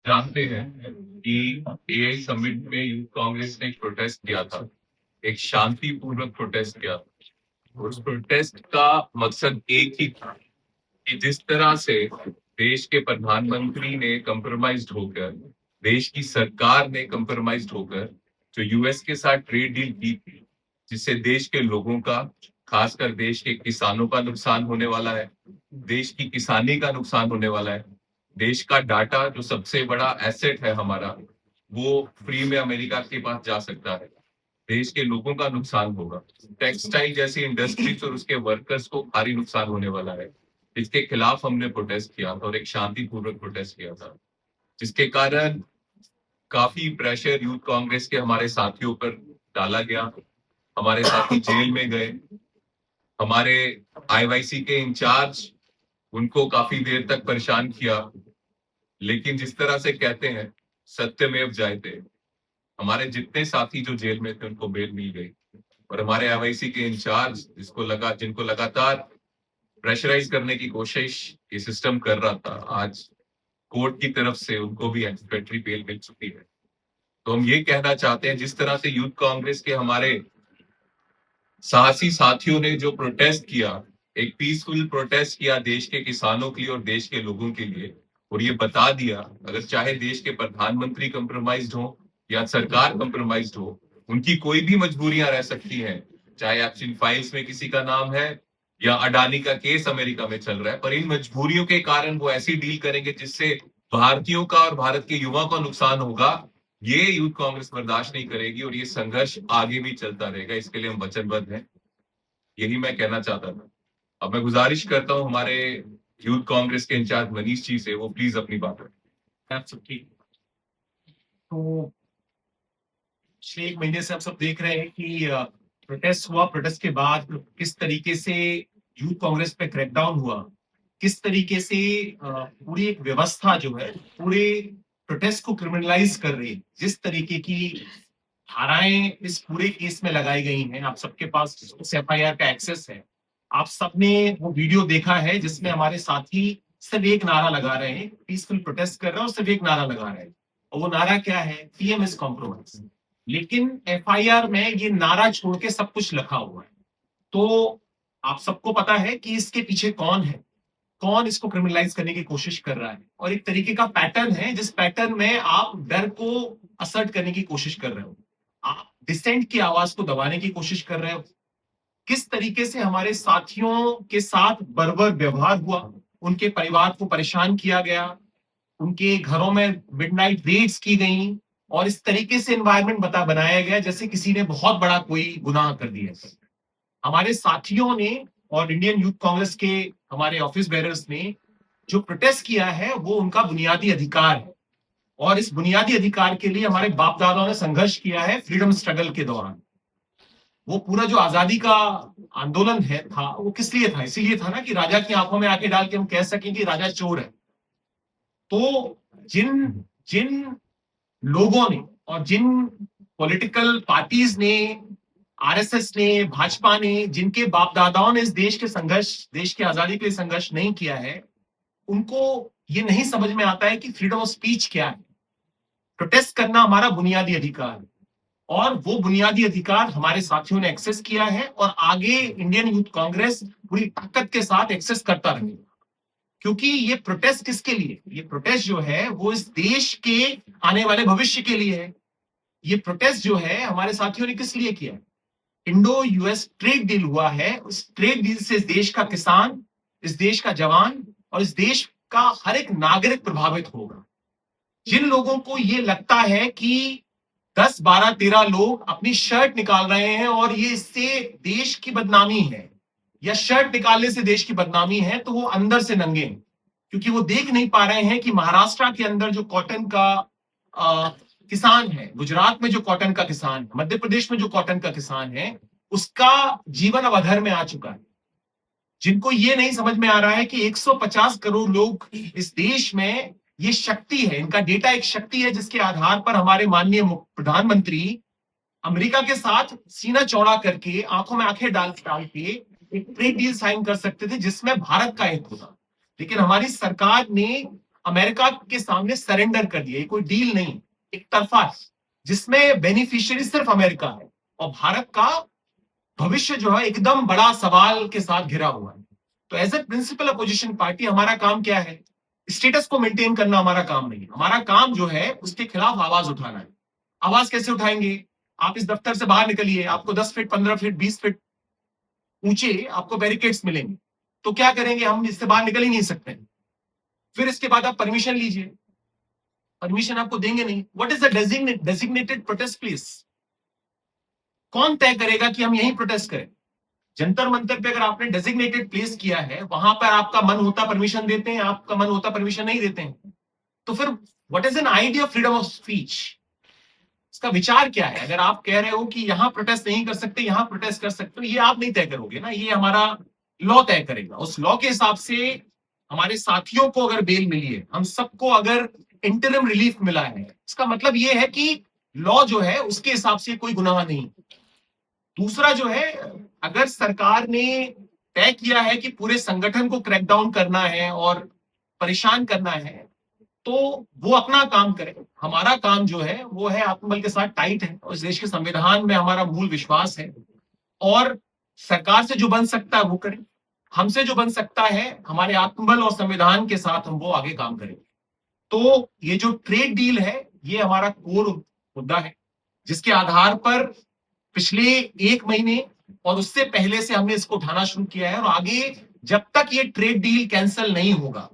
जानते हैं कि एआई समिट में यूथ कांग्रेस ने एक प्रोटेस्ट किया था, एक शांतिपूर्वक प्रोटेस्ट किया था। उस प्रोटेस्ट का मकसद एक ही था कि जिस तरह से देश के प्रधानमंत्री ने कंप्रोमाइज्ड होकर, देश की सरकार ने कंप्रोमाइज्ड होकर जो यूएस के साथ ट्रेड डील की थी, जिससे देश के लोगों का, खासकर देश के किसानों का नुकसान होने वाला है, देश की किसानी का नुकसान होने वाला है, देश का डाटा जो सबसे बड़ा एसेट है हमारा, वो फ्री में अमेरिका के पास जा सकता है, देश के लोगों का नुकसान होगा, टेक्सटाइल जैसी इंडस्ट्रीज और उसके वर्कर्स को भारी नुकसान होने वाला है। इसके खिलाफ हमने प्रोटेस्ट किया था और एक शांतिपूर्वक प्रोटेस्ट किया था, जिसके कारण काफी प्रेशर यूथ कांग्रेस के हमारे साथियों पर डाला गया। हमारे साथी जेल में गए, हमारे आईवाईसी के इंचार्ज, उनको काफी देर तक परेशान किया। लेकिन जिस तरह से कहते हैं सत्यमेव जयते, हमारे जितने साथी जो जेल में थे उनको बेल मिल गई, और हमारे आईवाईसी के इंचार्ज जिनको लगातार प्रेशराइज करने की कोशिश ये सिस्टम कर रहा था, आज कोर्ट की तरफ से उनको भी एंटीसिपेटरी बेल मिल चुकी है। तो हम ये कहना चाहते हैं, जिस तरह से यूथ कांग्रेस के हमारे साहसी साथियों ने जो प्रोटेस्ट किया, एक पीसफुल प्रोटेस्ट किया देश के किसानों के लिए और देश के लोगों के लिए, और ये बता दिया अगर चाहे देश के प्रधानमंत्री कंप्रोमाइज्ड हो या सरकार कंप्रोमाइज्ड हो, उनकी कोई भी मजबूरियां रह सकती हैं, चाहे एप्सिन फाइल्स में किसी का नाम है या अडानी का केस अमेरिका में चल रहा है, पर इन मजबूरियों के कारण वो ऐसी डील करेंगे जिससे भारतीयों का और भारत के युवा का नुकसान होगा। ये यूथ कांग्रेस बर्दाश्त नहीं करेगी और ये संघर्ष आगे भी चलता रहेगा, इसके लिए हम वचनबद्ध हैं। यही मैं कहना चाहता था। अब मैं गुजारिश करता हूं हमारे यूथ कांग्रेस के इंचार्ज मनीष जी से, वो प्लीज अपनी बात रखें। तो पिछले 1 महीने से हम सब देख रहे हैं कि प्रोटेस्ट हुआ, प्रोटेस्ट के बाद किस तरीके से यूथ कांग्रेस पे क्रैकडाउन हुआ, किस तरीके से पूरी एक व्यवस्था जो है पूरे प्रोटेस्ट को क्रिमिनलाइज कर रही है, जिस तरीके की धाराएं इस पूरे केस में लगाई गई हैं। आप सबके पास उस एफआईआर का एक्सेस है, आप सबने वो वीडियो देखा है जिसमें हमारे साथी सिर्फ एक नारा लगा रहे हैं, पीसफुल प्रोटेस्ट कर रहे हैं और सिर्फ एक नारा लगा रहे हैं, और वो नारा क्या है? PM is compromise. लेकिन एफआईआर में ये नारा छोड़ के सब कुछ लिखा हुआ है। तो आप सबको पता है कि इसके पीछे कौन है, कौन इसको क्रिमिनलाइज करने की कोशिश कर रहा है, और एक तरीके का पैटर्न है जिस पैटर्न में आप डर को असर्ट करने की कोशिश कर रहे हो, आप डिसेंट की आवाज को दबाने की कोशिश कर रहे हो। किस तरीके से हमारे साथियों के साथ बर्बर व्यवहार हुआ, उनके परिवार को परेशान किया गया, उनके घरों में मिडनाइट रेड्स की गई, और इस तरीके से एनवायरनमेंट बनाया गया जैसे किसी ने बहुत बड़ा कोई गुनाह कर दिया। हमारे साथियों ने और इंडियन यूथ कांग्रेस के हमारे ऑफिस बेरर्स ने जो प्रोटेस्ट किया है वो उनका बुनियादी अधिकार है, और इस बुनियादी अधिकार के लिए हमारे बाप दादाओं ने संघर्ष किया है फ्रीडम स्ट्रगल के दौरान। वो पूरा जो आजादी का आंदोलन था वो किस लिए था? इसीलिए था ना कि राजा की आंखों में आके डाल के हम कह सकें कि राजा चोर है। तो जिन जिन लोगों ने और जिन पॉलिटिकल पार्टीज ने, आरएसएस ने, भाजपा ने, जिनके बाप दादाओं ने इस देश के संघर्ष, देश की आजादी के लिए संघर्ष नहीं किया है, उनको ये नहीं समझ में आता है कि फ्रीडम ऑफ स्पीच क्या है। प्रोटेस्ट करना हमारा बुनियादी अधिकार है, और वो बुनियादी अधिकार हमारे साथियों ने एक्सेस किया है, और आगे इंडियन यूथ कांग्रेस पूरी ताकत के साथ एक्सेस करता रहेगा। क्योंकि ये प्रोटेस्ट किसके लिए? ये प्रोटेस्ट जो है वो इस देश के आने वाले भविष्य के लिए है। ये प्रोटेस्ट जो है हमारे साथियों ने किस लिए किया? इंडो यूएस ट्रेड डील हुआ है, उस ट्रेड डील से इस देश का किसान, इस देश का जवान और इस देश का हर एक नागरिक प्रभावित होगा। जिन लोगों को ये लगता है कि 10, 12, 13 लोग अपनी शर्ट निकाल रहे हैं और ये इससे देश की बदनामी है, या शर्ट निकालने से देश की बदनामी है, तो वो अंदर से नंगे हैं, क्योंकि वो देख नहीं पा रहे हैं कि महाराष्ट्र के अंदर जो कॉटन का किसान है, गुजरात में जो कॉटन का किसान है, मध्य प्रदेश में जो कॉटन का किसान है, उसका जीवन अब अधर में आ चुका है। जिनको ये नहीं समझ में आ रहा है कि 150 करोड़ लोग इस देश में, ये शक्ति है, इनका डेटा एक शक्ति है जिसके आधार पर हमारे माननीय प्रधानमंत्री अमेरिका के साथ सीना चौड़ा करके, आंखों में आंखें डाल के एक ट्रेड डील साइन कर सकते थे जिसमें भारत का हित होता। लेकिन हमारी सरकार ने अमेरिका के सामने सरेंडर कर दिया। ये कोई डील नहीं, एक तरफा है, जिसमें बेनिफिशियरी सिर्फ अमेरिका है और भारत का भविष्य जो है एकदम बड़ा सवाल के साथ घिरा हुआ है। तो as a principal opposition party हमारा काम क्या है? स्टेटस को मेंटेन करना हमारा काम नहीं है। हमारा काम जो है उसके खिलाफ आवाज उठाना है। आवाज कैसे उठाएंगे? आप इस दफ्तर से बाहर निकलिए, आपको 10 फीट, 15 फीट, 20 फीट ऊंचे आपको बैरिकेड्स मिलेंगे। तो क्या करेंगे? हम इससे बाहर निकल ही नहीं सकते। फिर इसके बाद आप परमिशन लीजिए, परमिशन आपको देंगे नहीं। What is the designated protest place? कौन तय करेगा कि हम यहीं प्रोटेस्ट करें? जंतर मंतर पे अगर आपने डेजिग्नेटेड प्लेस किया है, वहां पर आपका मन होता परमिशन देते हैं, आपका मन होता परमिशन नहीं देते हैं। तो फिर what is an idea of freedom of speech? इसका विचार क्या है? अगर आप कह रहे हो कि यहां प्रोटेस्ट नहीं कर सकते, यहां प्रोटेस्ट कर सकते हो, ये आप नहीं तय करोगे ना, ये हमारा लॉ तय करेगा। उस लॉ के हिसाब से हमारे साथियों को अगर बेल मिली है, हम सबको अगर इंटरिम रिलीफ मिला है, इसका मतलब ये है कि लॉ जो है उसके हिसाब से कोई गुनाह नहीं। दूसरा जो है, अगर सरकार ने तय किया है कि पूरे संगठन को क्रैकडाउन करना है और परेशान करना है, तो वो अपना काम करे। हमारा काम जो है वो है आत्मबल के साथ टाइट है और इस देश के संविधान में हमारा मूल विश्वास है और सरकार से जो बन सकता है वो करें, हमसे जो बन सकता है हमारे आत्मबल और संविधान के साथ हम वो आगे काम करें। तो ये जो ट्रेड डील है ये हमारा कोर मुद्दा है, जिसके आधार पर पिछले 1 महीने और उससे पहले से हमने इसको उठाना शुरू किया है और आगे जब तक ये ट्रेड डील कैंसिल नहीं होगा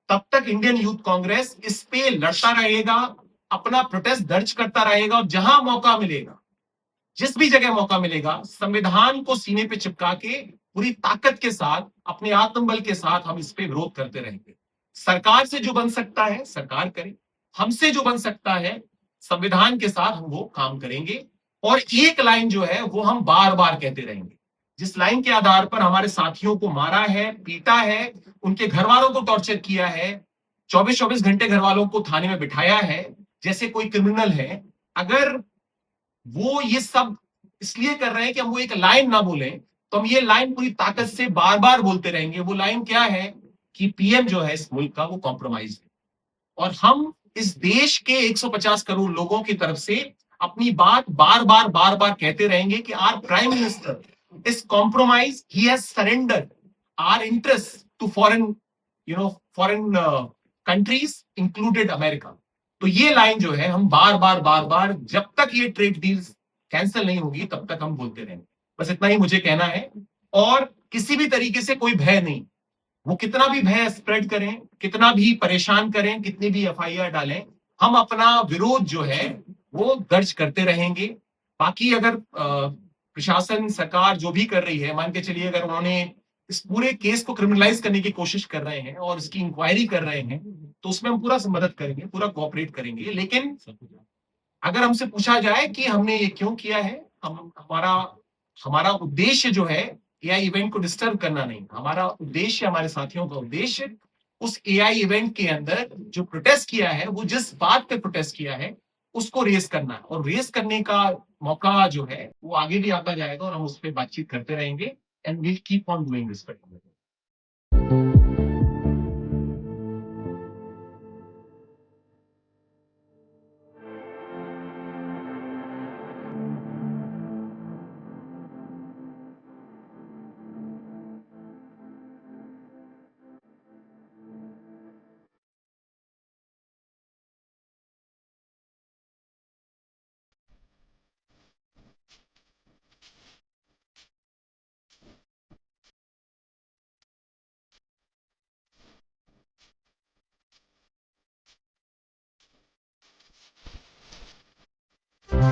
तब तक इंडियन यूथ कांग्रेस इस पे लड़ता रहेगा, अपना प्रोटेस्ट दर्ज करता रहेगा और जहां मौका मिलेगा, जिस भी जगह मौका मिलेगा, संविधान को सीने पे चिपका के पूरी ताकत के साथ, अपने आत्मबल के साथ हम इस पे विरोध करते रहेंगे। सरकार से जो बन सकता है सरकार करे, हमसे जो बन सकता है संविधान के साथ हम वो काम करेंगे। और एक लाइन जो है वो हम बार बार कहते रहेंगे, जिस लाइन के आधार पर हमारे साथियों को मारा है, पीटा है, उनके घर वालों को टॉर्चर किया है, 24-24 घंटे घर वालों को थाने में बिठाया है जैसे कोई क्रिमिनल है, अगर वो ये सब इसलिए कर रहे हैं कि हम वो एक लाइन ना बोले, तो हम ये लाइन पूरी ताकत से बार बार बोलते रहेंगे। वो लाइन क्या है कि पीएम जो है इस मुल्क का वो कॉम्प्रोमाइज है और हम इस देश के 150 करोड़ लोगों की तरफ से अपनी बात बार बार कहते रहेंगे कि our prime minister is compromise, he has surrender our interest to foreign countries included America. तो ये लाइन जो है हम बार बार जब तक ये ट्रेड डील्स कैंसिल नहीं होगी तब तक हम बोलते रहेंगे। बस इतना ही मुझे कहना है और किसी भी तरीके से कोई भय नहीं। वो कितना भी भय स्प्रेड करें, कितना भी परेशान करें, कितनी भी एफआईआर डालें, हम अपना विरोध जो है वो दर्ज करते रहेंगे। बाकी अगर प्रशासन, सरकार जो भी कर रही है, मान के चलिए अगर उन्होंने इस पूरे केस को क्रिमिनलाइज करने की कोशिश कर रहे हैं और इसकी इंक्वायरी कर रहे हैं, तो उसमें हम पूरा मदद करेंगे, पूरा कोऑपरेट करेंगे। लेकिन अगर हमसे पूछा जाए कि हमने ये क्यों किया है, हम हमारा उद्देश्य जो है एआई इवेंट को डिस्टर्ब करना नहीं। हमारा उद्देश्य, हमारे साथियों का उद्देश्य उस एआई इवेंट के अंदर जो प्रोटेस्ट किया है, वो जिस बात पे प्रोटेस्ट किया है उसको रेस करना है और रेस करने का मौका जो है वो आगे भी आता जाएगा और हम उस पर बातचीत करते रहेंगे and we'll keep on doing this.